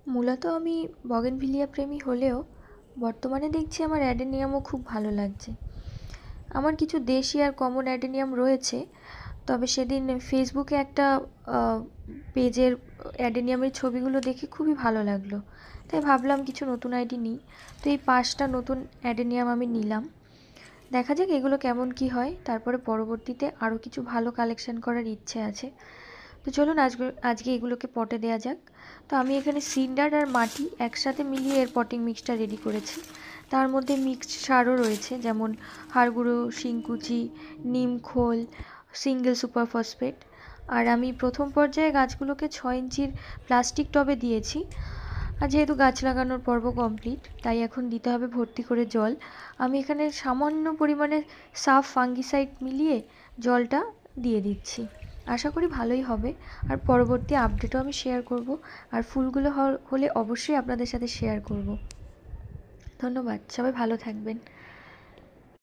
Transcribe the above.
মূলত আমি বগেনভিলিয়া প্রেমী হলেও বর্তমানে দেখছি আমার অ্যাডেনিয়ামও খুব ভালো লাগছে। আমার কিছু দেশি আর কমন অ্যাডেনিয়াম রয়েছে, তবে সেদিন ফেসবুকে একটা পেজের অ্যাডেনিয়ামের ছবিগুলো দেখে খুবই ভালো লাগলো, তাই ভাবলাম কিছু নতুন আইডি নিই। তো এই 5টা নতুন অ্যাডেনিয়াম আমি নিলাম। দেখা যাক এগুলো কেমন কি হয়, তারপরে পরবর্তীতে আরও কিছু ভালো কালেকশন করার ইচ্ছে আছে। তো চলুন আজকে এগুলোকে পটে দেওয়া যাক। তো আমি এখানে সিন্ডার আর মাটি একসাথে মিলিয়ে এর পটিং মিক্সটা রেডি করেছি। তার মধ্যে মিক্সড সারও রয়েছে, যেমন হাড়গুঁড়ো, শিংকুচি, নিম খোল, সিঙ্গেল সুপার ফসফেট। আর আমি প্রথম পর্যায়ে গাছগুলোকে 6 ইঞ্চির প্লাস্টিক টবে দিয়েছি। আর যেহেতু গাছ লাগানোর পর্ব কমপ্লিট, তাই এখন দিতে হবে ভর্তি করে জল। আমি এখানে সামান্য পরিমাণে সাফ ফাঙ্গিসাইড মিলিয়ে জলটা দিয়ে দিচ্ছি। আশা করি ভালোই হবে, আর পরবর্তী আপডেটও আমি শেয়ার করব। আর ফুলগুলো হলে অবশ্যই আপনাদের সাথে শেয়ার করব। ধন্যবাদ, সবাই ভালো থাকবেন।